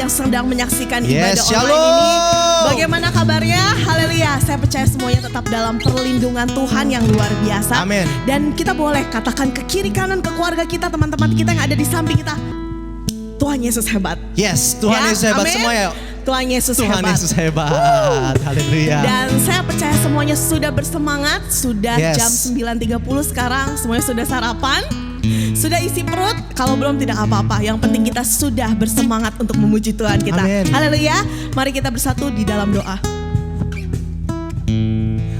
yang sedang menyaksikan Yes, ibadah shalom. online ini. Bagaimana kabarnya? Haleluya. Saya percaya semuanya tetap dalam perlindungan Tuhan yang luar biasa. Amin. Dan kita boleh katakan ke kiri kanan, ke keluarga kita, teman-teman kita yang ada di samping kita, Tuhan Yesus hebat. Yes, Tuhan Ya, Yesus hebat amin. semua ya. Tuhan Yesus Tuhan hebat. Yesus hebat. Haleluya. Dan saya percaya semuanya sudah bersemangat. Sudah Yes. jam 9.30 sekarang. Semuanya sudah sarapan. Sudah isi perut. Kalau belum tidak apa-apa. Yang penting kita sudah bersemangat untuk memuji Tuhan kita. Amin. Haleluya. Mari kita bersatu di dalam doa.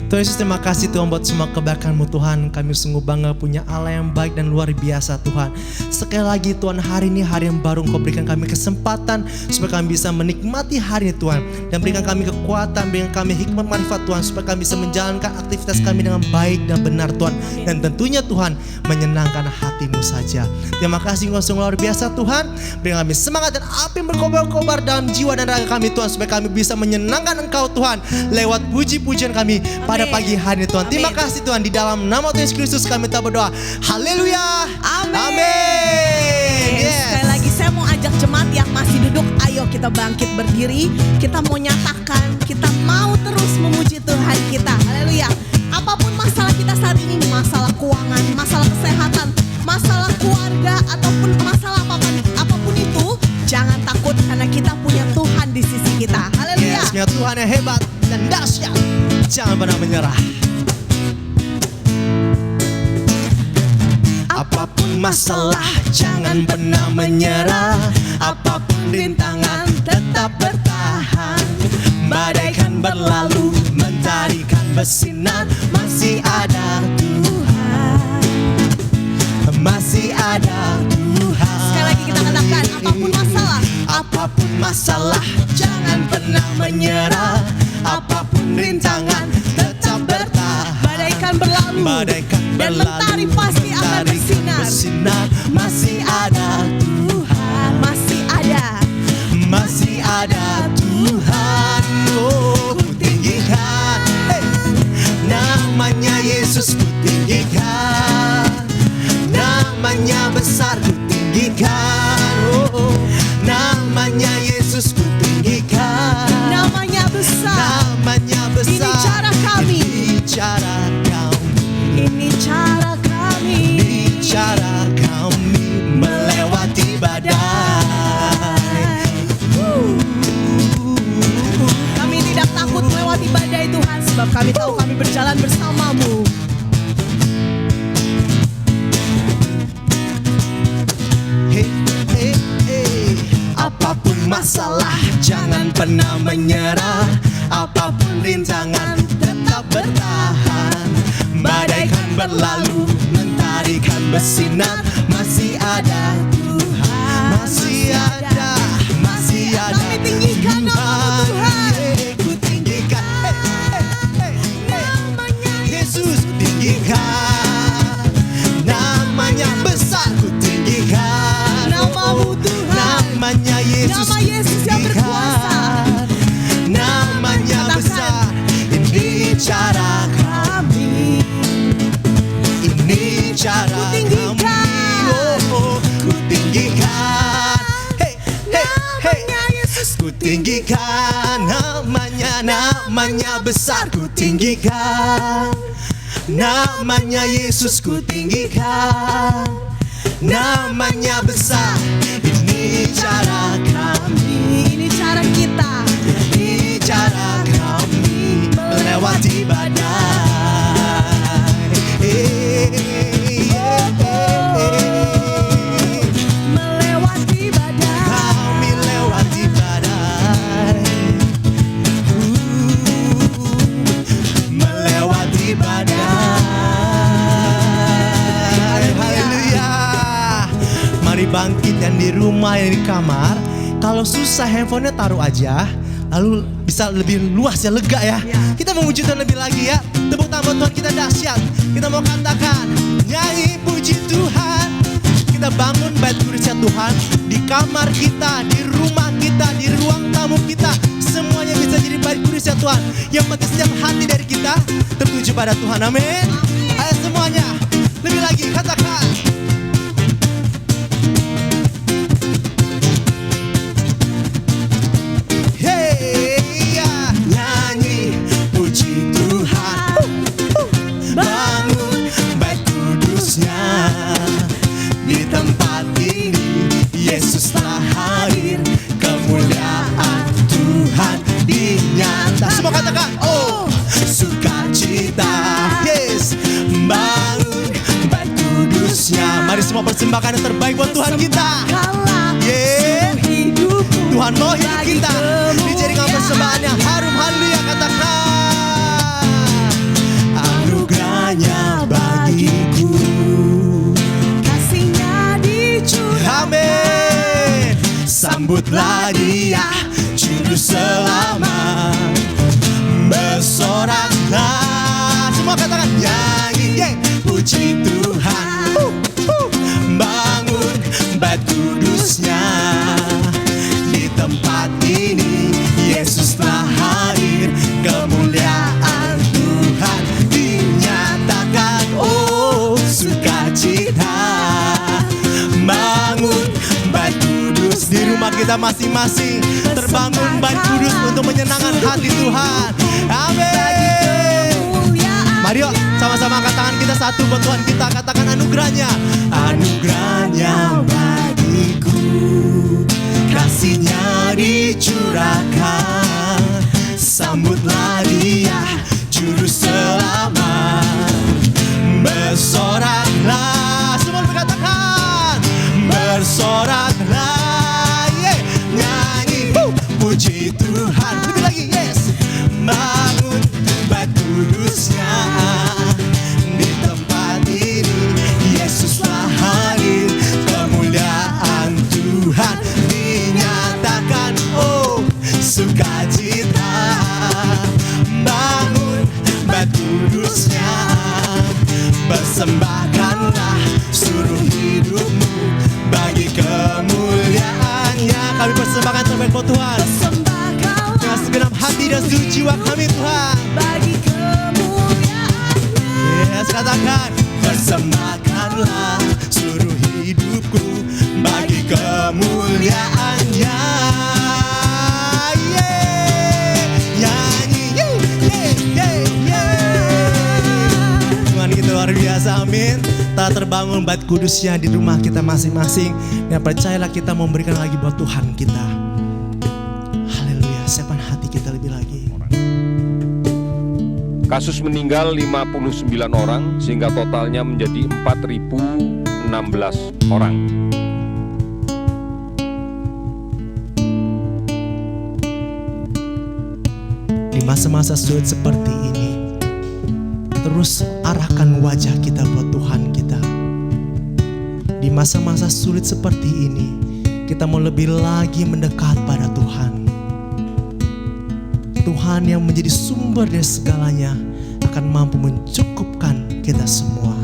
Tuhan Yesus, terima kasih Tuhan buat semua kebaikan-Mu Tuhan. Kami sungguh bangga punya Allah yang baik dan luar biasa Tuhan. Sekali lagi Tuhan, hari ini hari yang baru Engkau berikan kami kesempatan supaya kami bisa menikmati hari ini Tuhan. Dan berikan kami kekuatan, berikan kami hikmat marifat Tuhan, supaya kami bisa menjalankan aktivitas kami dengan baik dan benar Tuhan. Dan tentunya Tuhan menyenangkan hati-Mu saja. Terima kasih Engkau sungguh luar biasa Tuhan. Berikan kami semangat dan api yang berkobar-kobar dalam jiwa dan raga kami Tuhan, supaya kami bisa menyenangkan Engkau Tuhan lewat puji-pujian kami pada pagi hari ini Tuhan. Terima Amin. kasih Tuhan, di dalam nama Tuhan Yesus Kristus kami tak berdoa. Haleluya. Amin. Amin. Yes. Sekali lagi saya mau ajak jemaat yang masih duduk, ayo kita bangkit berdiri. Kita mau nyatakan, kita mau terus memuji Tuhan kita. Haleluya. Apapun masalah kita saat ini, masalah keuangan, masalah kesehatan, masalah keluarga, ataupun masalah apapun itu, jangan takut karena kita punya Tuhan di sisi kita. Haleluya. Yes, punya Tuhan yang hebat dan dahsyat. Jangan pernah menyerah. Apapun masalah, jangan pernah menyerah. Apapun rintangan, tetap bertahan. Badai kan berlalu, mentari kan bersinar. Masih ada Tuhan, masih ada Tuhan. Sekali lagi kita katakan, apapun masalah, apapun masalah, jangan pernah menyerah. Apapun rintangan, tetap bertahan. badai kan berlalu, Badai kan dan berlalu, mentari pasti akan mentari kan bersinar. bersinar. Masih ada Tuhan, Masih ada. masih ada Tuhan. Oh, ku tinggikan, hey. Namanya Yesus ku tinggikan. Namanya besar ku tinggikan. Oh, namanya Yesus ku tinggikan. Namanya besar. Namanya besar. Ini cara kami. Ini cara kami. Ini cara kami. Ini cara kami melewati badai. Kami tidak takut melewati badai Tuhan, sebab kami tahu kami berjalan bersamamu. Hey, hey, hey. Apapun masalah, jangan pernah menyerah. Apapun rintangan, tetap bertahan. Badai kan berlalu, mentari kan bersinar. Masih ada Tuhan, masih ada, masih ada. Kami tinggikan nama Tuhan. Yeah, ku tinggikan, hey, hey, hey, hey. Namanya Yesus ku tinggikan. Namanya besar ku tinggikan. Namamu Tuhan. Namanya Yesus Nama Yesus yang berkuasa. Namanya Katakan, besar. Ini cara kami. Ini cara Ku tinggikan. kami. Oh, ku tinggikan. Hey, hey, hey. Namanya Yesus Ku tinggikan. Namanya besar. Ku tinggikan. Namanya Yesus ku tinggikan. Namanya besar. Ini cara kami. Ini cara kita. Ini cara kami melewati badai. Melewati badai. Kami lewati badai. Melewati badai. Haleluya. Mari bangkit dan di rumah yang di kamar. Kalau susah handphonenya taruh aja. Lalu bisa lebih luas ya, lega ya. Kita memuji Tuhan lebih lagi ya. Tepuk tangan buat Tuhan kita dahsyat. Kita mau katakan, nyanyi puji Tuhan. Kita bangun bait kudusnya Tuhan di kamar kita, di rumah kita, di ruang tamu kita. Semuanya bisa jadi bait kudusnya Tuhan. Yang penting setiap hati dari kita tertuju pada Tuhan. Amin. Ayo semuanya, lebih lagi katakan. persembahkan yang terbaik buat Tuhan kita. Persembahkanlah Yeah. seluruh hidupku Tuhan mau hidup bagi kita dijadikan persembahan yang harum. Haleluya, katakan anugerahnya bagiku, kasihnya dicurahkan. amin. Sambutlah dia juru selamat, bersoraklah. Semua katakan nyanyi, yeah. Puji Tuhan, bangun bait kudusnya. Di tempat ini Yesus telah hadir, kemuliaan Tuhan dinyatakan. Oh, sukacita, bangun bait kudus. Di rumah kita masing-masing terbangun bait kudus untuk menyenangkan hati Tuhan. Amin. Mari yuk sama-sama angkat tangan kita satu buat Tuhan kita. Katakan anugerahnya, anugerahnya bagiku, kasihnya dicurahkan. Sambutlah dia juru selamat, bersoraklah. Semua berkatakan bersoraklah, yeah. Nyanyi puji Tuhan. Lebih lagi, yes. Bangun bait kudusnya. Di tempat ini Yesus telah hadir, kemuliaan Tuhan dinyatakan. Oh, sukacita, bangun bait kudusnya. Persembahkanlah seluruh hidupmu bagi kemuliaannya. Kami persembahkan terbaik buat Tuhan, dengan segenap hati dan seluruh jiwa kami Tuhan, bagi kemuliaan-Nya. yes, katakan persembahkanlah seluruh hidupku bagi kemuliaannya. Yeah. Nyanyi, Tuhan kita luar biasa, amin. Telah terbangun bait kudusnya di rumah kita masing-masing, dan percayalah kita memberikan lagi buat Tuhan kita. Haleluya, siapkan hati kita lebih lagi. Kasus meninggal 59 orang sehingga totalnya menjadi 4.016 orang. Di masa-masa sulit seperti ini, terus arahkan wajah kita buat Tuhan kita. Di masa-masa sulit seperti ini, kita mau lebih lagi mendekat pada Tuhan. Tuhan yang menjadi sumber dari segalanya akan mampu mencukupkan kita semua.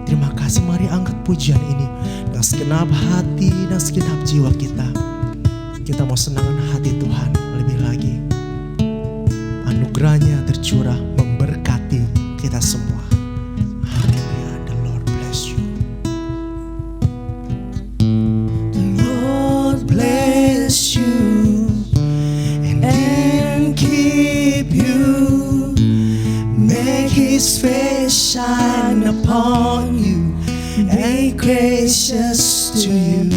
Terima kasih, mari angkat pujian ini dengan segenap hati dan segenap jiwa kita. Kita mau senangkan hati Tuhan lebih lagi. Anugerahnya tercurah memberkati kita semua. Haleluya, the Lord bless you. The Lord bless you and keep you. Make His face shine upon you and gracious to you.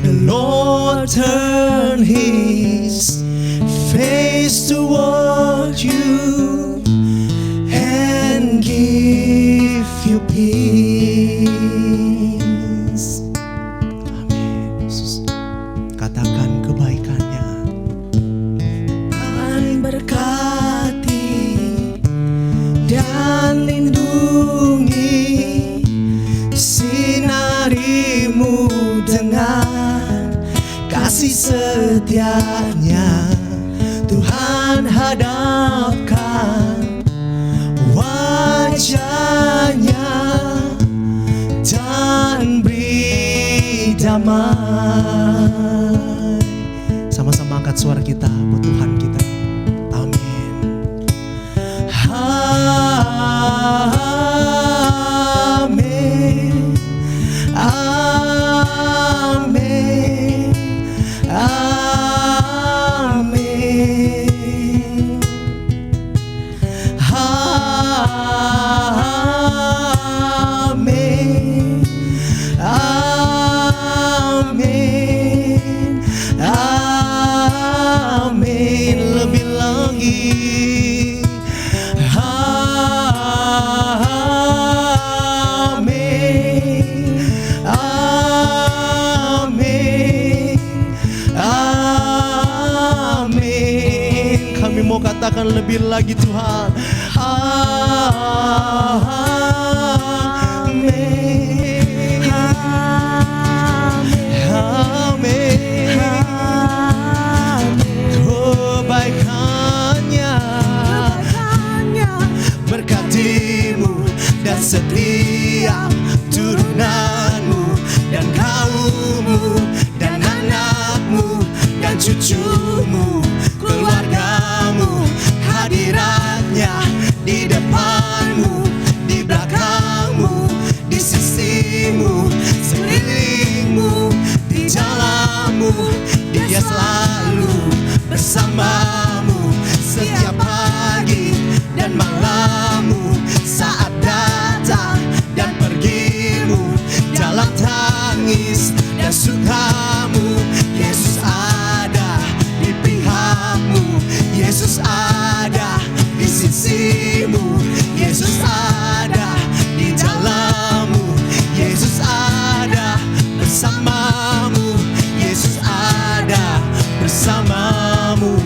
The Lord turn His face toward you and give you peace. Amin. Yesus, katakan kebaikannya akan berkati dan lindungi, sinarimu dengan kasih setianya. Tuhan hadapkan wajahnya dan beri damai. Sama-sama angkat suara kita buat Tuhan kita. Amin. Amin. Amin. Amin. Amin. Amin. Amin. katakan lebih lagi Tuhan. Amin. Amin. Kebaikannya berkatimu dan setiap turunanmu dan kaummu dan anakmu dan cucumu, keluargamu, hadiratnya di depanmu, di belakangmu, di sisimu, sekelilingmu, di jalanmu. Dia selalu bersamamu setiap pagi dan malammu, saat datang dan pergimu, dalam tangis dan sukamu. Yesus ada di pihakmu, Yesus ada di sisimu, Yesus ada di dalammu, Yesus ada bersamamu, Yesus ada bersamamu.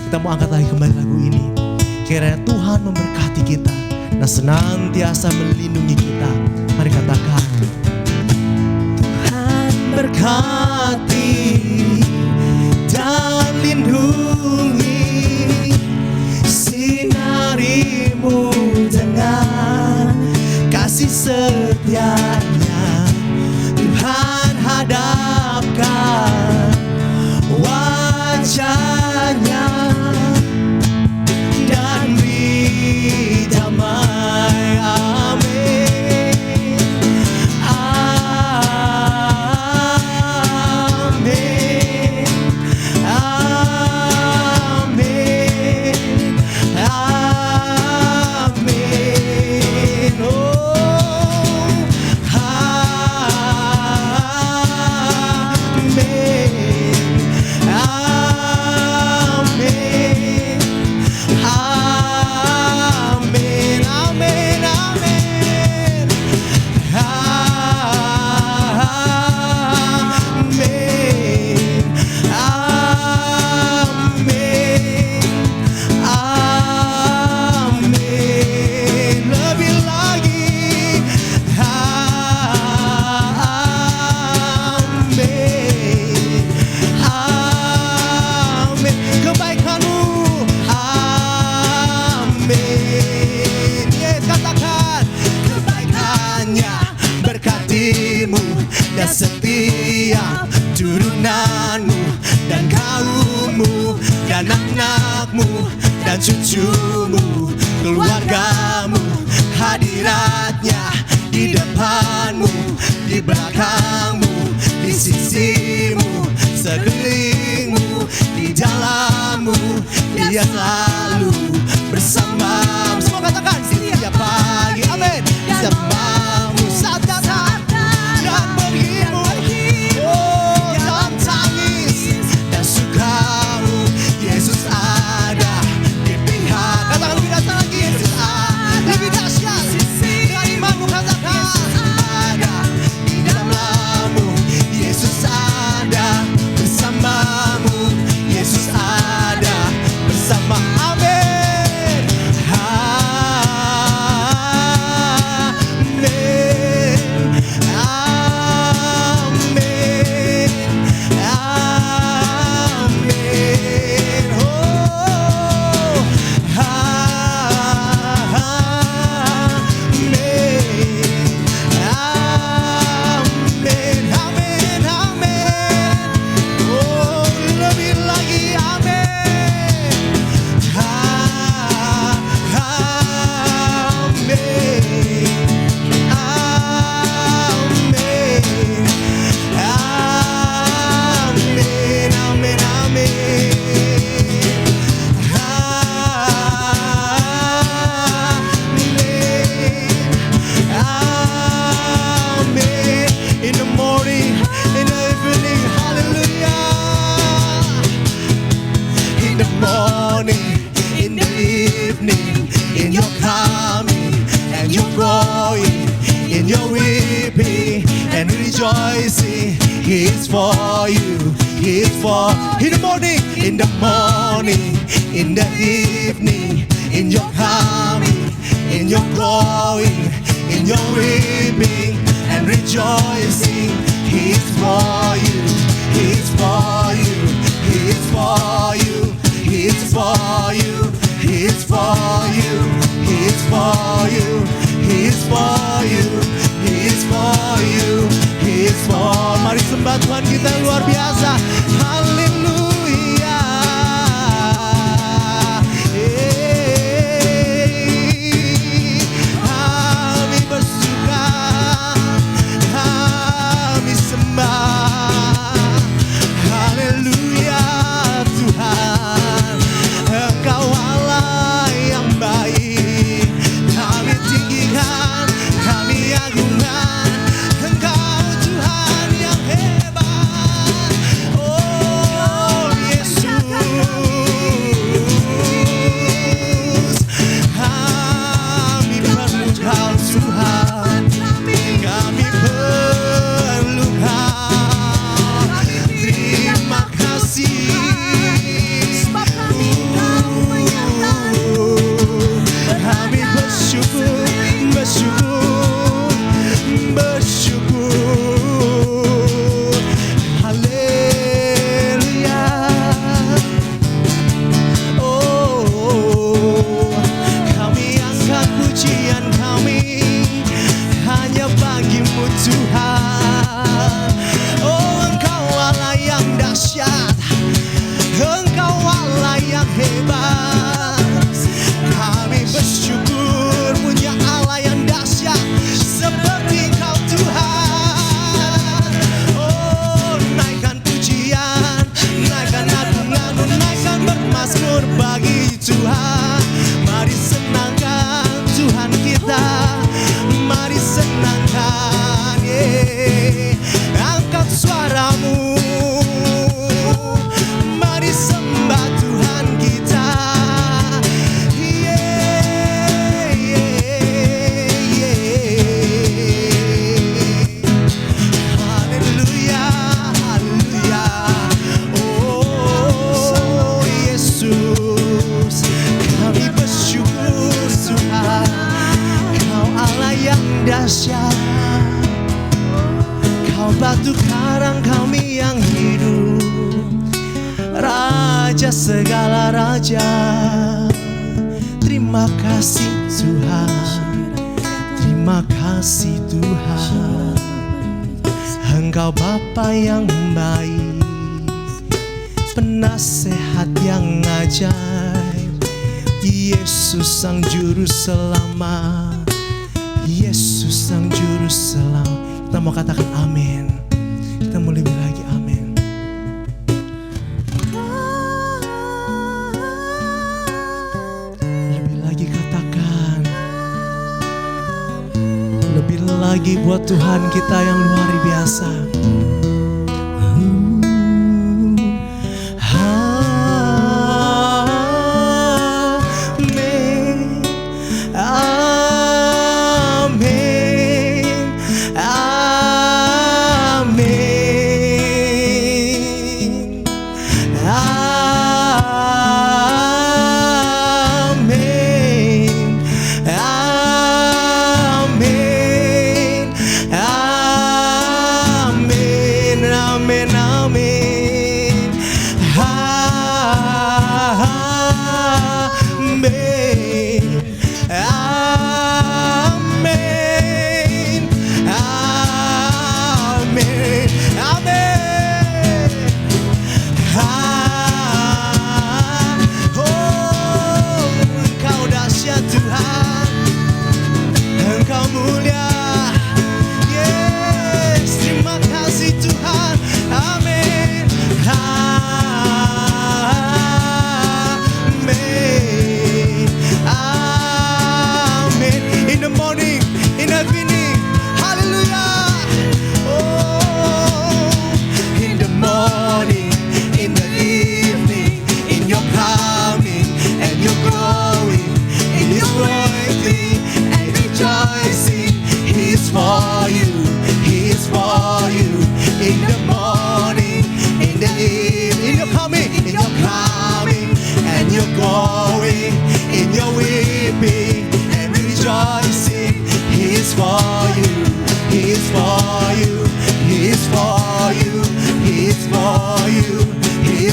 Kita mau angkat lagi kembali lagu ini. Kiranya Tuhan memberkati kita dan senantiasa melindungi kita. Mari katakan, Tuhan berkati dan lindungi, sinarimu dengan kasih setianya. Tuhan hadapkan wajahnya dan beri damai. Amin. Amin. Amin. Amin. Oh, dan setiap turunanmu dan kaummu dan anak-anakmu dan cucumu, keluargamu, hadiratnya di depanmu, di belakangmu, di sisimu, sekelilingmu, di dalammu. Dia selalu bersamamu. Semua katakan setiap pagi, amin. Bersamamu saat datang dan pergimu, oh, dalam tangis dan sukamu. Yesus ada di pihak. Katakan lebih dahsyat lagi, Yesus ada. Lebih dahsyat dari imanmu, katakan ada di dalammu. Yesus ada bersamamu. Yesus ada bersama. Amin. He's for in the morning, in the morning, in the evening, in your coming, in your going, in your weeping and rejoicing. He's for you, He's for you, He's for you, He's for you, He's for you, He's for you, He's for you, He's for you, He's for. Mari sembah Tuhan kita yang luar biasa. Haleluya. Kami bersuka, kami sembah. Haleluya Tuhan, Engkau Allah yang baik. Kami tinggikan, kami agungkan Engkau Tuhan yang hebat. Oh Yesus, kami perlu Kau Tuhan, kami perlu Kau. Terima kasih. Kami bersyukur, bersyukur, bersyukur. Haleluya. Oh, kami angkat pujian kami hanya bagi-Mu Tuhan. Oh, Engkau Allah yang dahsyat, Engkau Allah yang hebat. Kami bersyukur punya Allah yang dahsyat seperti Engkau Tuhan. Oh, naikkan pujian, naikkan agungan, naikkan bermazmur bagi Tuhan. Mari senangkan Tuhan kita, mari senangkan, angkat suaramu, mari sembah Tuhan kita. Haleluya, haleluya. Oh Yesus, kami bersyukur Tuhan, Kau Allah yang dahsyat. Kau batu karang kami yang hidup, Raja segala raja. Terima kasih Tuhan, terima kasih Tuhan. Engkau Bapa yang baik, penasehat yang ajaib. Yesus sang juru selamat, Yesus sang juru selamat. Kita mau katakan amin. Kita mau lebih lagi amin. Lebih lagi katakan, lebih lagi buat Tuhan kita yang luar biasa. Amin.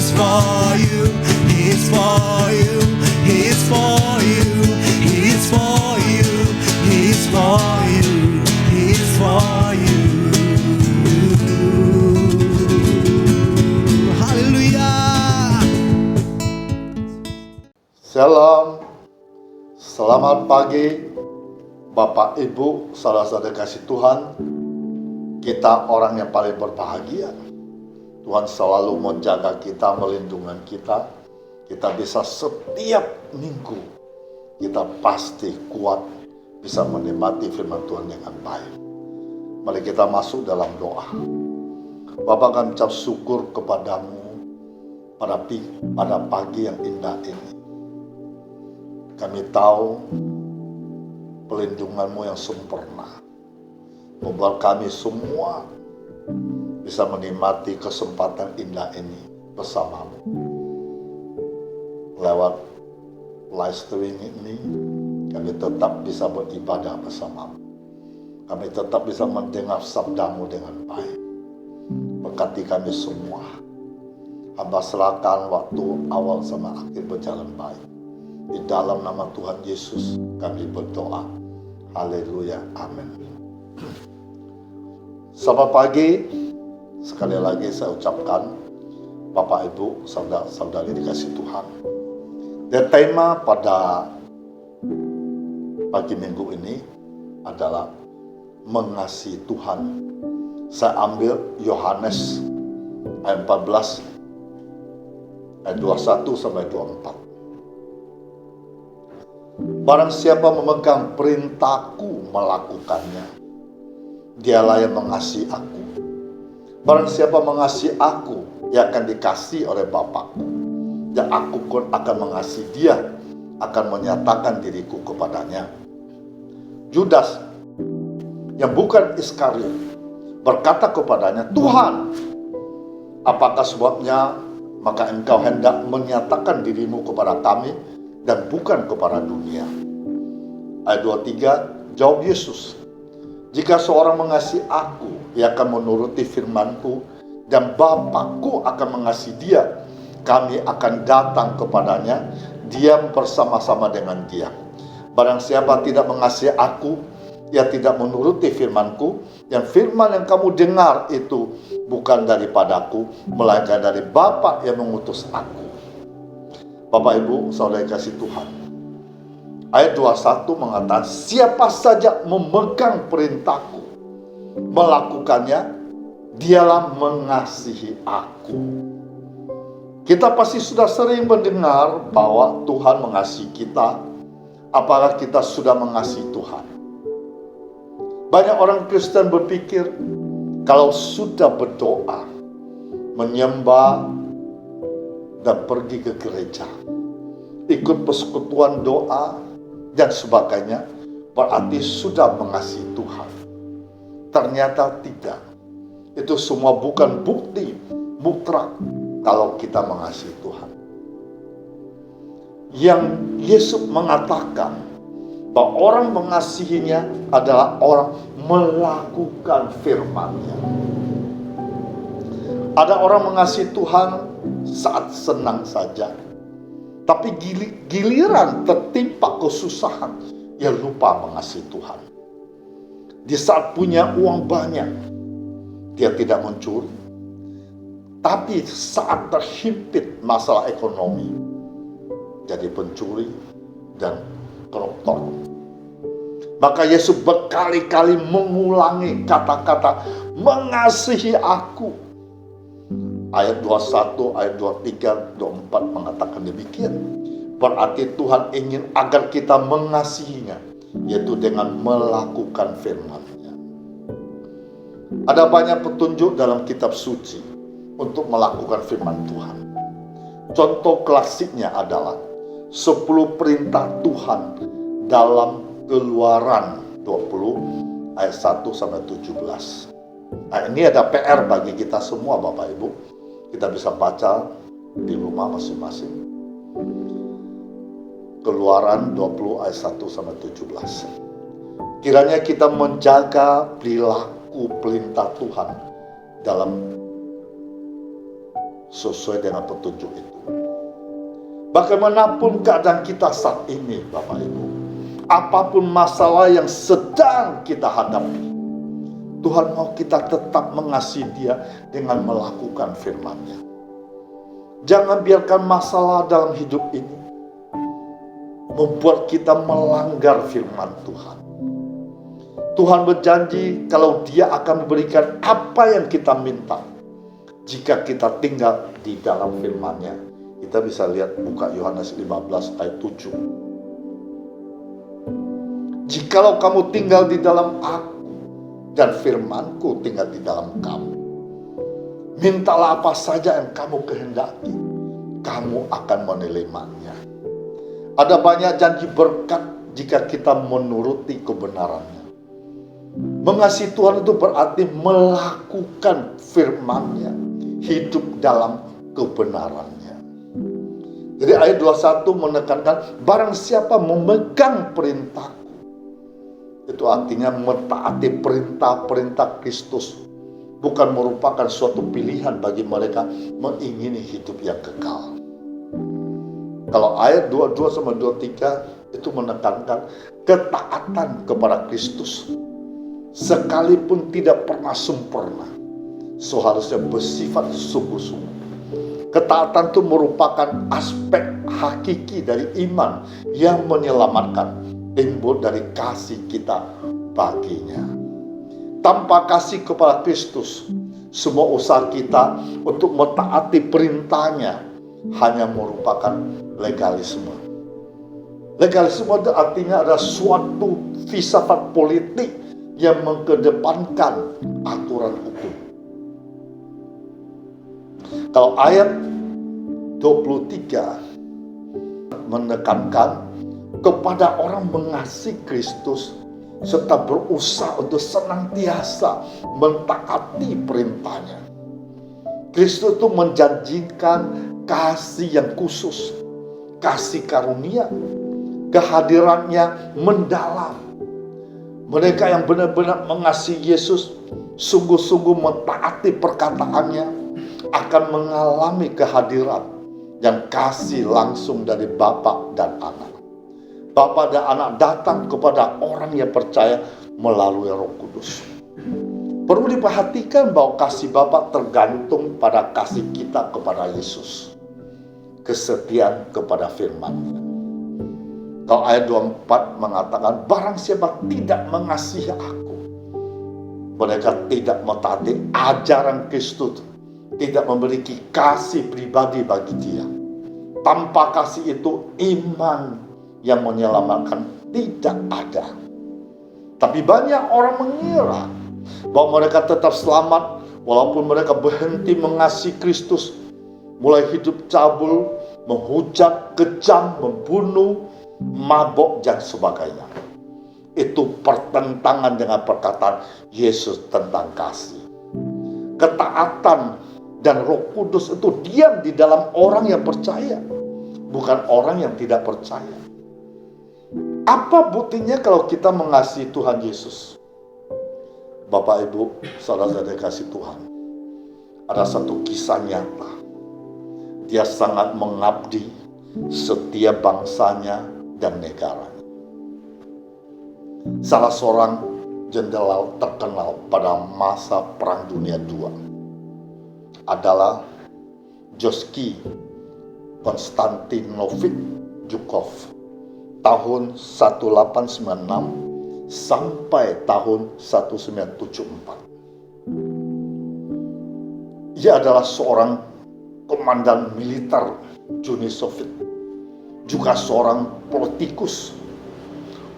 He's for you, He's for you, He's for you, He's for you, He's for you, He's for you. Haleluya. Shalom, selamat pagi Bapak Ibu, saudara-saudara kasih Tuhan. Kita orang yang paling berbahagia. Tuhan selalu menjaga kita, melindungi kita. Kita bisa setiap minggu, kita pasti kuat bisa menikmati firman Tuhan dengan baik. Mari kita masuk dalam doa. Bapa, kami ucap syukur kepadamu pada pagi yang indah ini. Kami tahu pelindunganmu yang sempurna membuat kami semua bisa menikmati kesempatan indah ini bersamamu. Lewat live streaming ini, kami tetap bisa beribadah bersamamu. Kami tetap bisa mendengar sabdamu dengan baik. Berkati kami semua. Hamba serahkan waktu awal sama akhir berjalan baik. Di dalam nama Tuhan Yesus kami berdoa. Haleluya, amin. Selamat pagi. Sekali lagi saya ucapkan Bapak Ibu, saudara-saudari dikasih Tuhan. Dan tema pada pagi minggu ini adalah mengasihi Tuhan. Saya ambil Yohanes ayat 14 ayat 21 sampai 24. Barang siapa memegang perintahku melakukannya, dialah yang mengasihi aku. Barang siapa mengasihi aku, ia akan dikasihi oleh Bapakku. Dan aku pun akan mengasihi dia, akan menyatakan diriku kepadanya. Judas, yang bukan Iskariot, berkata kepadanya, Tuhan, apakah sebabnya maka engkau hendak menyatakan dirimu kepada kami dan bukan kepada dunia? Ayat 23, jawab Yesus, jika seorang mengasihi aku, ia akan menuruti firman-Ku, dan Bapakku akan mengasihi dia. Kami akan datang kepadanya, diam bersama-sama dengan dia. Barang siapa tidak mengasihi aku, ia tidak menuruti firman-Ku, dan firman yang kamu dengar itu bukan daripadaku, melainkan dari Bapa yang mengutus aku. Bapak Ibu, saudara kasih Tuhan. Ayat 21 mengatakan, siapa saja memegang perintahku, melakukannya, dialah mengasihi aku. Kita pasti sudah sering mendengar bahwa Tuhan mengasihi kita. Apakah kita sudah mengasihi Tuhan? Banyak orang Kristen berpikir, kalau sudah berdoa, menyembah, dan pergi ke gereja, ikut persekutuan doa, dan sebagainya, berarti sudah mengasihi Tuhan. Ternyata tidak. Itu semua bukan bukti mutlak kalau kita mengasihi Tuhan. Yang Yesus mengatakan bahwa orang mengasihinya adalah orang melakukan firman-Nya. Ada orang mengasihi Tuhan saat senang saja, tapi giliran tertimpa kesusahan, ia lupa mengasihi Tuhan. Di saat punya uang banyak, dia tidak mencuri. Tapi saat terhimpit masalah ekonomi, jadi pencuri dan koruptor. Maka Yesus berkali-kali mengulangi kata-kata mengasihi aku. Ayat 21, ayat 23, 24 mengatakan demikian. Berarti Tuhan ingin agar kita mengasihinya, yaitu dengan melakukan firman-Nya. Ada banyak petunjuk dalam kitab suci untuk melakukan firman Tuhan. Contoh klasiknya adalah 10 perintah Tuhan dalam Keluaran 20 ayat 1 sampai 17. Nah, ini ada PR bagi kita semua Bapak Ibu. Kita bisa baca di rumah masing-masing. Keluaran 20 ayat 1 sampai 17. Kiranya kita menjaga perilaku perintah Tuhan dalam sesuai dengan petunjuk itu. Bagaimanapun keadaan kita saat ini, Bapak Ibu, apapun masalah yang sedang kita hadapi, Tuhan mau kita tetap mengasihi Dia dengan melakukan firman-Nya. Jangan biarkan masalah dalam hidup ini membuat kita melanggar firman Tuhan. Tuhan berjanji kalau Dia akan memberikan apa yang kita minta jika kita tinggal di dalam firman-Nya. Kita bisa lihat buka Yohanes 15 ayat 7. Jikalau kamu tinggal di dalam aku dan firman-Ku tinggal di dalam kamu, mintalah apa saja yang kamu kehendaki, kamu akan menerimanya. Ada banyak janji berkat jika kita menuruti kebenarannya. Mengasihi Tuhan itu berarti melakukan firman-Nya, hidup dalam kebenarannya. Jadi ayat 21 menekankan barang siapa memegang perintah-Ku, itu artinya mentaati perintah-perintah Kristus, bukan merupakan suatu pilihan bagi mereka mengingini hidup yang kekal. Kalau ayat 22 sama 23 itu menekankan ketaatan kepada Kristus, sekalipun tidak pernah sempurna, seharusnya bersifat sungguh-sungguh. Ketaatan itu merupakan aspek hakiki dari iman yang menyelamatkan, timbul dari kasih kita baginya. Tanpa kasih kepada Kristus, semua usaha kita untuk mentaati perintahnya hanya merupakan legalisme. Legalisme itu artinya adalah suatu filsafat politik yang mengedepankan aturan hukum. Kalau ayat 23 menekankan kepada orang mengasihi Kristus serta berusaha untuk senantiasa mentaati perintahnya. Kristus itu menjanjikan kasih yang khusus, kasih karunia, kehadirannya mendalam. Mereka yang benar-benar mengasihi Yesus, sungguh-sungguh mentaati perkataannya, akan mengalami kehadiran yang kasih langsung dari Bapa dan Anak. Bapa dan Anak datang kepada orang yang percaya melalui Roh Kudus. Perlu diperhatikan bahwa kasih Bapa tergantung pada kasih kita kepada Yesus, kesetiaan kepada firman-Nya. Kalau ayat 24 mengatakan barang siapa tidak mengasihi aku, mereka tidak mentaati ajaran Kristus, tidak memiliki kasih pribadi bagi Dia. Tanpa kasih itu iman yang menyelamatkan tidak ada. Tapi banyak orang mengira bahwa mereka tetap selamat walaupun mereka berhenti mengasihi Kristus, mulai hidup cabul, menghujat, kejam, membunuh, mabok dan sebagainya. Itu pertentangan dengan perkataan Yesus tentang kasih. Ketaatan dan Roh Kudus itu diam di dalam orang yang percaya, bukan orang yang tidak percaya. Apa buktinya kalau kita mengasihi Tuhan Yesus? Bapak, Ibu, saudara-saudara kasih Tuhan, ada satu kisah nyata. Dia sangat mengabdi setiap bangsanya dan negaranya. Salah seorang jenderal terkenal pada masa Perang Dunia II adalah Joski Konstantinovich Zhukov, tahun 1896 sampai tahun 1974. Ia adalah seorang komandan militer Uni Soviet, juga seorang politikus,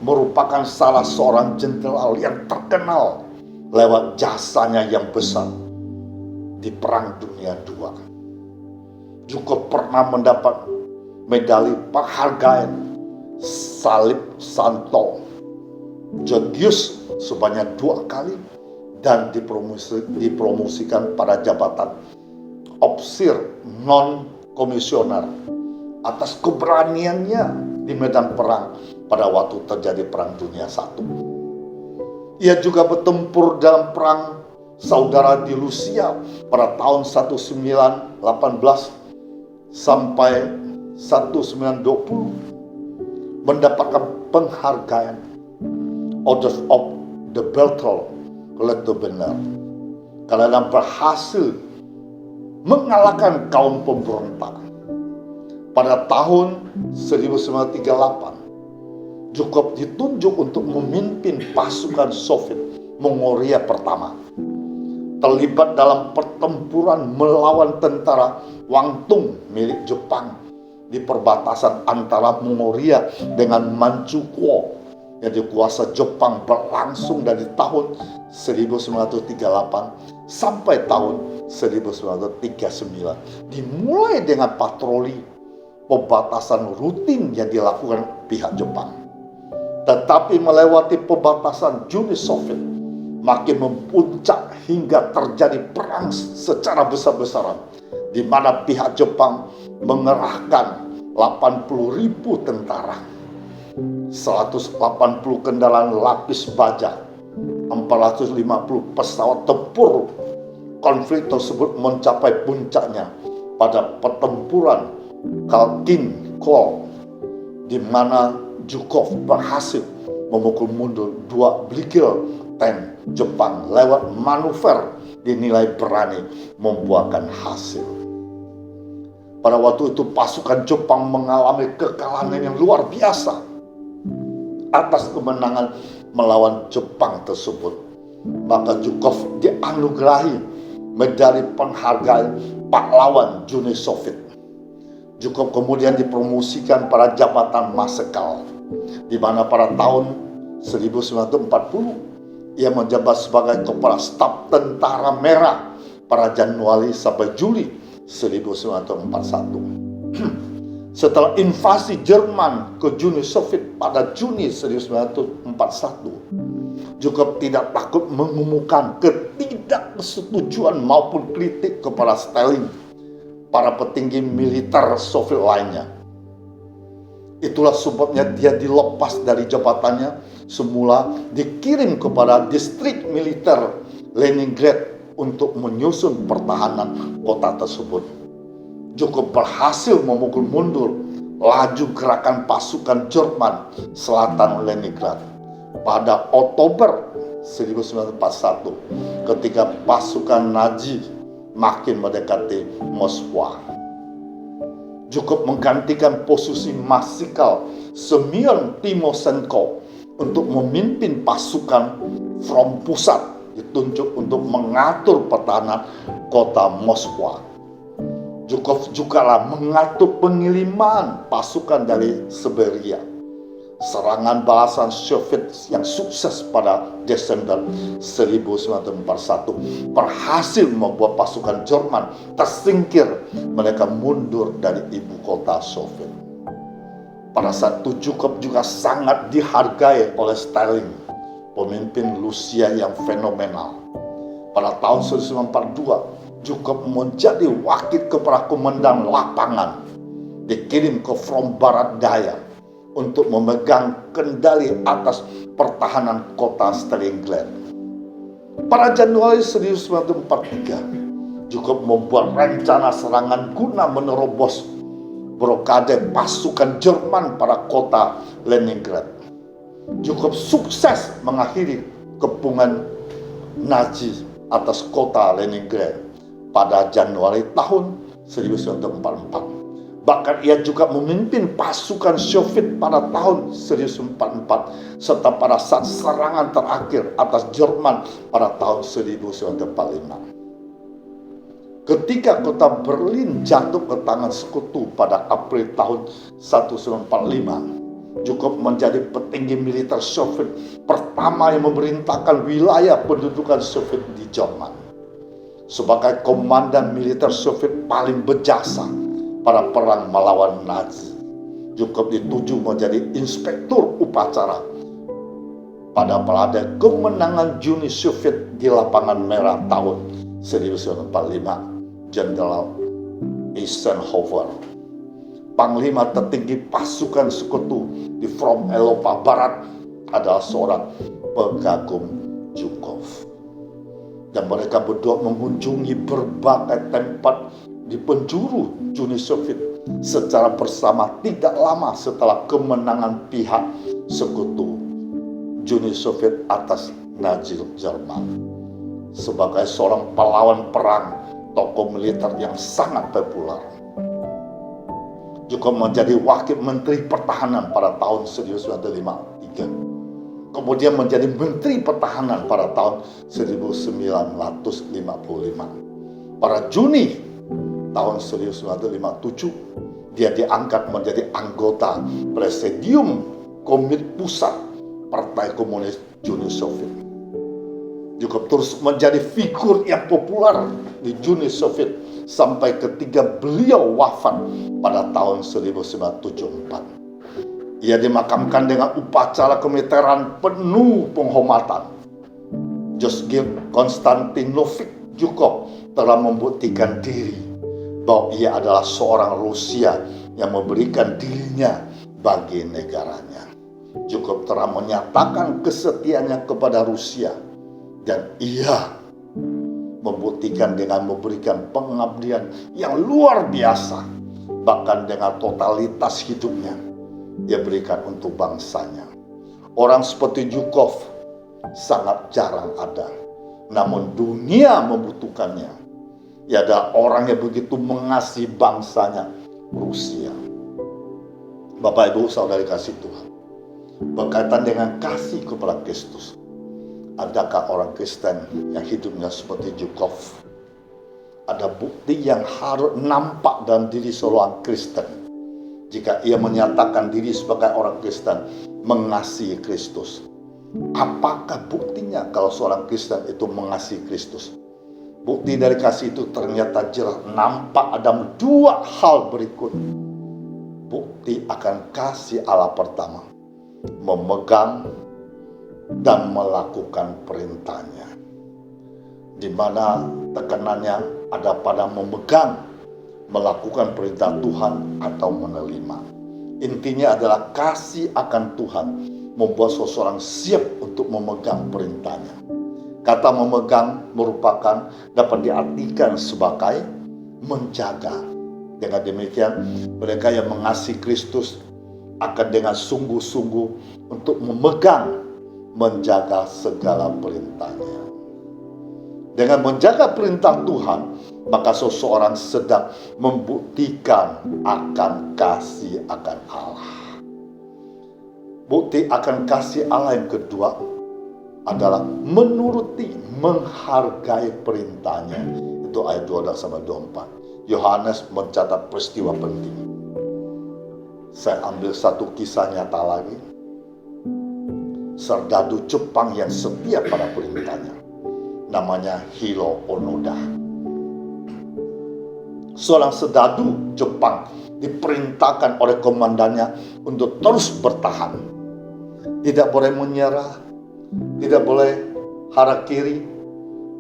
merupakan salah seorang jenderal yang terkenal lewat jasanya yang besar di Perang Dunia II. Juga pernah mendapat medali penghargaan Salib Santo Georgius sebanyak 2 kali dan dipromosikan pada jabatan ofisir non komisioner atas keberaniannya di medan perang pada waktu terjadi Perang Dunia I. Ia juga bertempur dalam perang saudara di Rusia pada tahun 1918 sampai 1920 mendapatkan penghargaan Order of the Berthold Leutnant karena berhasil mengalahkan kaum pemberontak. Pada tahun 1938, Zhukov ditunjuk untuk memimpin pasukan Soviet Mongolia pertama. Terlibat dalam pertempuran melawan tentara Wangtung milik Jepang di perbatasan antara Mongolia dengan Manchukuo yang dikuasai Jepang berlangsung dari tahun 1938 sampai tahun 1939. Dimulai dengan patroli pembatasan rutin yang dilakukan pihak Jepang. Tetapi melewati pembatasan Uni Soviet makin mempuncak hingga terjadi perang secara besar-besaran di mana pihak Jepang mengerahkan 80.000 tentara, 180 kendaraan lapis baja, 450 pesawat tempur. Konflik tersebut mencapai puncaknya pada pertempuran Khalkhin Gol, di mana Zhukov berhasil memukul mundur 2 Bligel tank Jepang lewat manuver dinilai berani membuahkan hasil. Pada waktu itu pasukan Jepang mengalami kekalahan yang luar biasa atas kemenangan melawan Jepang tersebut. Maka Zhukov dianugerahi medali penghargaan pahlawan Uni Soviet. Zhukov kemudian dipromosikan pada jabatan marsekal, di mana pada tahun 1940 ia menjabat sebagai kepala staf tentara merah pada Januari sampai Juli 1941. Setelah invasi Jerman ke Uni Soviet pada Juni 1941, Zhukov tidak takut mengumumkan ketidaksetujuan maupun kritik kepada Stalin, para petinggi militer Soviet lainnya. Itulah sebabnya dia dilepas dari jabatannya, semula dikirim kepada distrik militer Leningrad untuk menyusun pertahanan kota tersebut. Zhukov berhasil memukul mundur laju gerakan pasukan Jerman selatan Leningrad pada Oktober 1941 ketika pasukan Nazi makin mendekati Moskwa. Zhukov menggantikan posisi marsikal Semyon Timoshenko untuk memimpin pasukan front pusat, ditunjuk untuk mengatur pertahanan kota Moskwa. Zhukov jugalah mengatur pengiriman pasukan dari Siberia. Serangan balasan Soviet yang sukses pada Desember 1941 berhasil membuat pasukan Jerman tersingkir, mereka mundur dari ibu kota Soviet. Pada saat itu Zhukov juga sangat dihargai oleh Stalin, pemimpin Rusia yang fenomenal. Pada tahun 1942, Zhukov menjadi wakil kepala komandan lapangan, dikirim ke front barat daya untuk memegang kendali atas pertahanan kota Stalingrad. Pada Januari 1943, Zhukov membuat rencana serangan guna menerobos blokade pasukan Jerman pada kota Leningrad. Zhukov sukses mengakhiri kepungan Nazi atas kota Leningrad pada Januari tahun 1944. Bahkan ia juga memimpin pasukan Soviet pada tahun 1944 serta pada saat serangan terakhir atas Jerman pada tahun 1945. Ketika kota Berlin jatuh ke tangan sekutu pada April tahun 1945, Zhukov menjadi petinggi militer Soviet pertama yang memerintahkan wilayah pendudukan Soviet di Jerman. Sebagai komandan militer Soviet paling berjasa pada perang melawan Nazi, Zhukov dituju menjadi inspektur upacara pada parade kemenangan Uni Soviet di Lapangan Merah tahun 1945. Jenderal Eisenhower, panglima tertinggi pasukan sekutu di front Eropa Barat, adalah seorang pengagum Zhukov. Dan mereka berdua mengunjungi berbagai tempat di penjuru Uni Soviet secara bersama tidak lama setelah kemenangan pihak sekutu Uni Soviet atas Nazi Jerman. Sebagai seorang pahlawan perang, tokoh militer yang sangat populer, juga menjadi wakil menteri pertahanan pada tahun 1953. Kemudian menjadi Menteri Pertahanan pada tahun 1955. Pada Juni tahun 1957, dia diangkat menjadi anggota Presidium Komite Pusat Partai Komunis Uni Soviet. Juga terus menjadi figur yang populer di Uni Soviet sampai ketika beliau wafat pada tahun 1974. Ia dimakamkan dengan upacara kemiliteran penuh penghormatan. Georgi Konstantinovich Zhukov telah membuktikan diri bahwa ia adalah seorang Rusia yang memberikan dirinya bagi negaranya. Zhukov telah menyatakan kesetiaannya kepada Rusia, dan ia membuktikan dengan memberikan pengabdian yang luar biasa, bahkan dengan totalitas hidupnya dia berikan untuk bangsanya. Orang seperti Zhukov sangat jarang ada, namun dunia membutuhkannya. Ia adalah orang yang begitu mengasihi bangsanya, Rusia. Bapak Ibu Saudari kasih Tuhan, berkaitan dengan kasih kepada Kristus, adakah orang Kristen yang hidupnya seperti Zhukov? Ada bukti yang harus nampak dalam diri seorang Kristen jika ia menyatakan diri sebagai orang Kristen mengasihi Kristus. Apakah buktinya kalau seorang Kristen itu mengasihi Kristus? Bukti dari kasih itu ternyata jelas nampak ada dua hal berikut. Bukti akan kasih Allah pertama, memegang dan melakukan perintahnya, di mana tekanannya ada pada memegang, melakukan perintah Tuhan atau menerima. Intinya adalah kasih akan Tuhan membuat seseorang siap untuk memegang perintahnya. Kata memegang merupakan dapat diartikan sebagai menjaga. Dengan demikian, mereka yang mengasihi Kristus akan dengan sungguh-sungguh untuk memegang, menjaga segala perintahnya. Dengan menjaga perintah Tuhan, maka seseorang sedang membuktikan akan kasih akan Allah. Bukti akan kasih Allah yang kedua adalah menuruti, menghargai perintahnya. Itu ayat 22-24. Yohanes mencatat peristiwa penting. Saya ambil satu kisah nyata lagi. Serdadu Jepang yang setia pada perintahnya, namanya Hiro Onoda. Seorang serdadu Jepang diperintahkan oleh komandannya untuk terus bertahan. Tidak boleh menyerah, tidak boleh harakiri,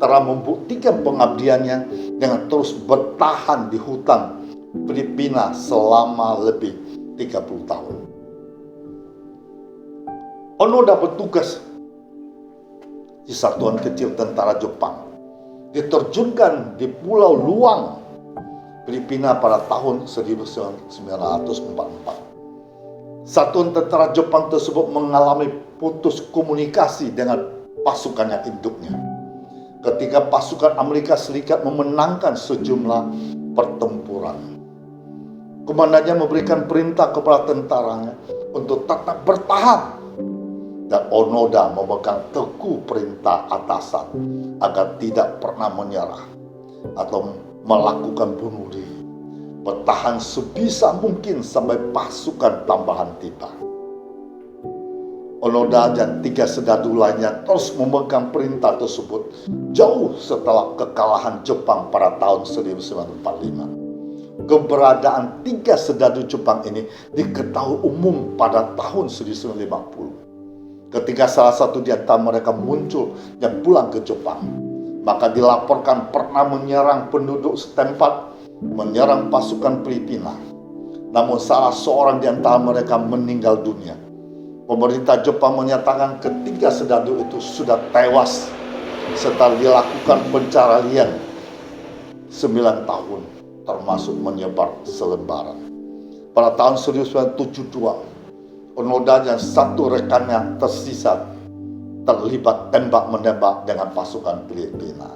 telah membuktikan pengabdiannya dengan terus bertahan di hutan Filipina selama lebih 30 tahun. Onoda bertugas di satuan kecil tentara Jepang, diterjunkan di Pulau Luang, Filipina pada tahun 1944. Satuan tentara Jepang tersebut mengalami putus komunikasi dengan pasukannya induknya ketika pasukan Amerika Serikat memenangkan sejumlah pertempuran. Komandannya memberikan perintah kepada tentaranya untuk tetap bertahan, dan Onoda memegang teguh perintah atasan agar tidak pernah menyerah atau melakukan bunuh diri. Bertahan sebisa mungkin sampai pasukan tambahan tiba. Onoda dan 3 serdadu lainnya terus memegang perintah tersebut jauh setelah kekalahan Jepang pada tahun 1945. Keberadaan 3 serdadu Jepang ini diketahui umum pada tahun 1950. Ketika salah satu di antara mereka muncul dan pulang ke Jepang, maka dilaporkan pernah menyerang penduduk setempat, menyerang pasukan Filipina. Namun salah seorang di antara mereka meninggal dunia. Pemerintah Jepang menyatakan ketiga serdadu itu sudah tewas setelah dilakukan pencarian 9 tahun, termasuk menyebar selebaran. Pada tahun 1972, Onoda dan satu rekannya tersisa terlibat tembak-menembak dengan pasukan Filipina.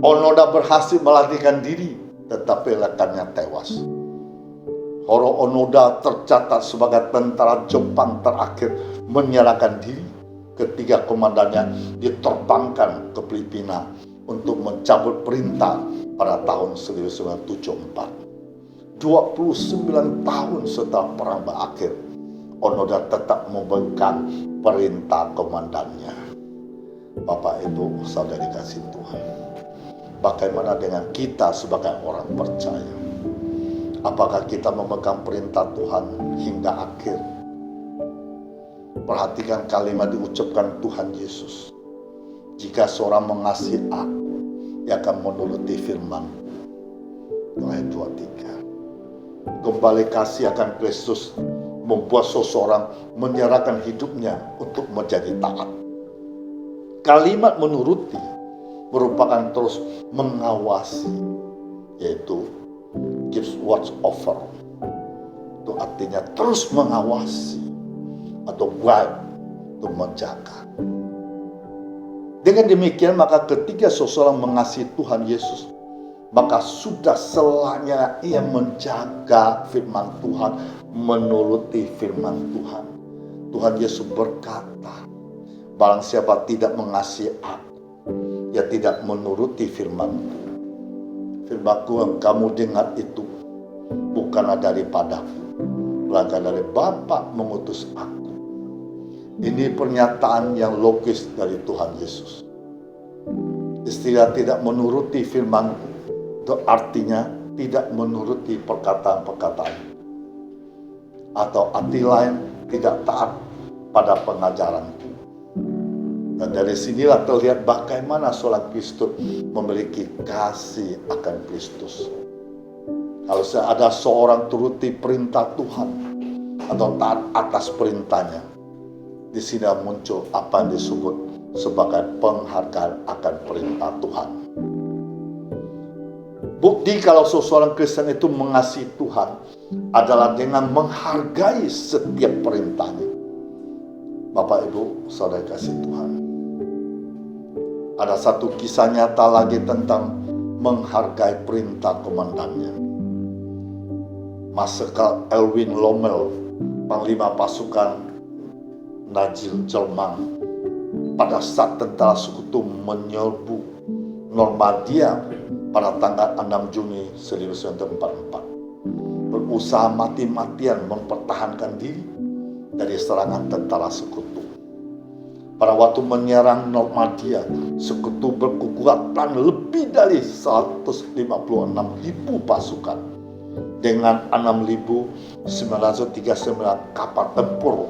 Onoda berhasil melarikan diri, tetapi rekannya tewas. Horo Onoda tercatat sebagai tentara Jepang terakhir menyerahkan diri ketika komandannya diterbangkan ke Filipina untuk mencabut perintah pada tahun 1974. 29 tahun setelah perang berakhir, Onoda tetap memegang perintah komandannya. Bapak, Ibu, saudari kasih Tuhan, bagaimana dengan kita sebagai orang percaya? Apakah kita memegang perintah Tuhan hingga akhir? Perhatikan kalimat diucapkan Tuhan Yesus. Jika seorang mengasihi aku, ia akan menuruti firman-Ku. Ayat 23. Kembali kasih akan Kristus membuat seseorang menyerahkan hidupnya untuk menjadi taat. Kalimat menuruti merupakan terus mengawasi, yaitu gives watch over. Itu artinya terus mengawasi atau guide, untuk menjaga. Dengan demikian, maka ketika seseorang mengasihi Tuhan Yesus, maka sudah selanya ia menjaga firman Tuhan, menuruti firman Tuhan. Tuhan Yesus berkata, barang siapa tidak mengasihi aku, ia tidak menuruti firman-Ku. Firman-Ku yang kamu dengar itu bukanlah daripadaku, melainkan dari Bapa mengutus aku. Ini pernyataan yang logis dari Tuhan Yesus. Istilah tidak menuruti firman-Ku itu artinya tidak menuruti perkataan-perkataan, atau arti lain tidak taat pada pengajaranku. Dan dari sinilah terlihat bagaimana seorang Kristen memiliki kasih akan Kristus. Kalau ada seorang turuti perintah Tuhan atau taat atas perintahnya, di sini muncul apa yang disebut sebagai penghargaan akan perintah Tuhan. Bukti kalau seseorang Kristen itu mengasihi Tuhan adalah dengan menghargai setiap perintahnya. Bapak, Ibu, saudara kasih Tuhan. Ada satu kisah nyata lagi tentang menghargai perintah komandannya. Marskal Erwin Rommel, panglima pasukan Najil Jerman, pada saat tentara sekutu menyerbu Normandia pada tanggal 6 Juni 1944, berusaha mati-matian mempertahankan diri dari serangan tentara sekutu. Pada waktu menyerang Normandia, sekutu berkekuatan lebih dari 156.000 pasukan dengan 6.939 kapal tempur,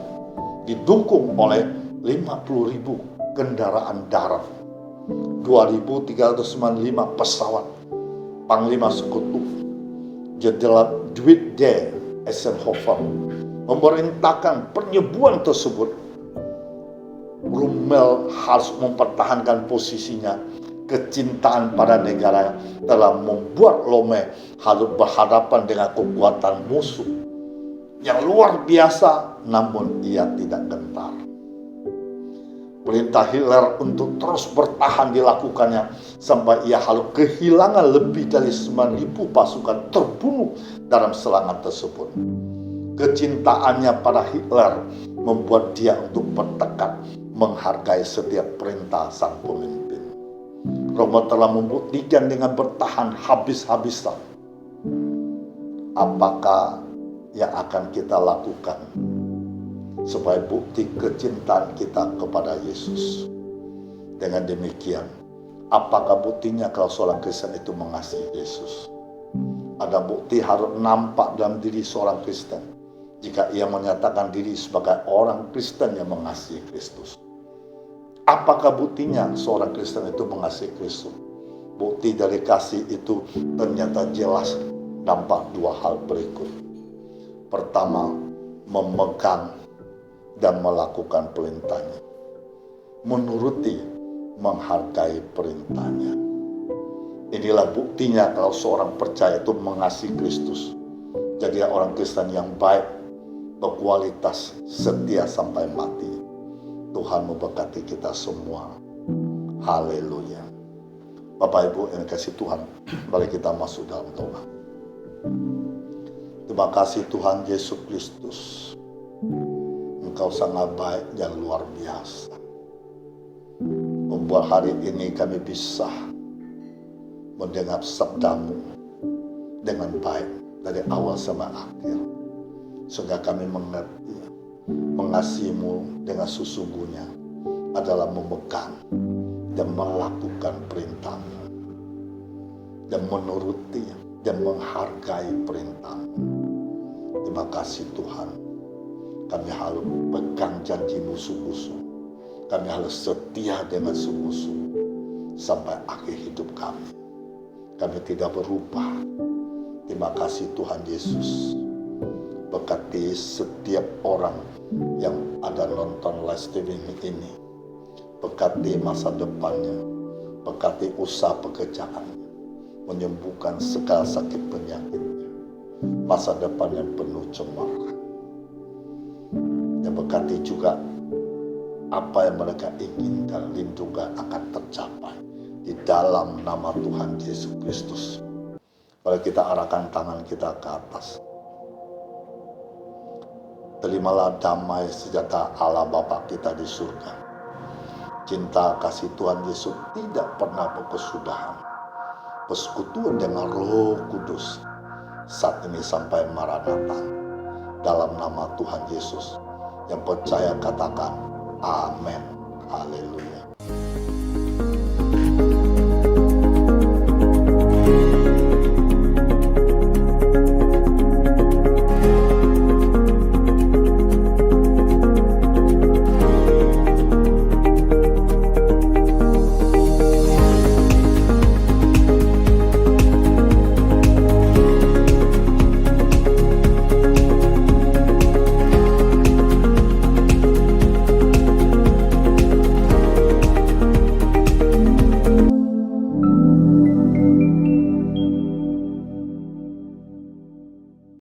didukung oleh 50.000 kendaraan darat, 2.395 pesawat. Panglima sekutu Jenderal Dwight D. Eisenhower memerintahkan penyerbuan tersebut. Rommel harus mempertahankan posisinya. Kecintaan pada negara telah membuat Rommel harus berhadapan dengan kekuatan musuh yang luar biasa, namun ia tidak gentar. Perintah Hitler untuk terus bertahan dilakukannya sampai ia harus kehilangan lebih dari 9.000 pasukan terbunuh dalam serangan tersebut. Kecintaannya pada Hitler membuat dia untuk bertekad menghargai setiap perintah sang pemimpin. Rommel telah membuktikan dengan bertahan habis-habisan. Apakah yang akan kita lakukan sebagai bukti kecintaan kita kepada Yesus? Dengan demikian, apakah buktinya kalau seorang Kristen itu mengasihi Yesus? Ada bukti harus nampak dalam diri seorang Kristen jika ia menyatakan diri sebagai orang Kristen yang mengasihi Kristus. Apakah buktinya seorang Kristen itu mengasihi Kristus? Bukti dari kasih itu ternyata jelas nampak dua hal berikut. Pertama, memegang dan melakukan perintahnya. Menuruti menghargai perintahnya. Inilah buktinya kalau seorang percaya itu mengasihi Kristus. Jadi orang Kristen yang baik, berkualitas, setia sampai mati. Tuhan memberkati kita semua. Haleluya. Bapak Ibu yang kasih Tuhan, mari kita masuk dalam doa. Terima kasih Tuhan Yesus Kristus. Engkau sangat baik dan luar biasa. Membuat hari ini kami bisa mendengar sabdamu dengan baik dari awal sampai akhir. Sehingga kami mengerti mengasihimu dengan sesungguhnya adalah memegang dan melakukan perintahmu dan menuruti dan menghargai perintahmu. Terima kasih Tuhan. Kami harus pegang janjimu sungguh-sungguh. Kami harus setia dengan sungguh-sungguh sampai akhir hidup kami. Kami tidak berubah. Terima kasih Tuhan Yesus. Berkati setiap orang yang ada nonton live streaming ini. Berkati masa depannya. Berkati usaha pekerjaannya. Menyembuhkan segala sakit penyakitnya. Masa depan yang penuh cemara. Dan berkati juga apa yang mereka inginkan, lindungan akan tercapai di dalam nama Tuhan Yesus Kristus. Mari kita arahkan tangan kita ke atas. Terimalah damai sejahtera Allah Bapa kita di surga. Cinta kasih Tuhan Yesus tidak pernah berkesudahan. Persekutuan dengan Roh Kudus saat ini sampai Maranatha. Dalam nama Tuhan Yesus. Yang percaya katakan amin. Haleluya.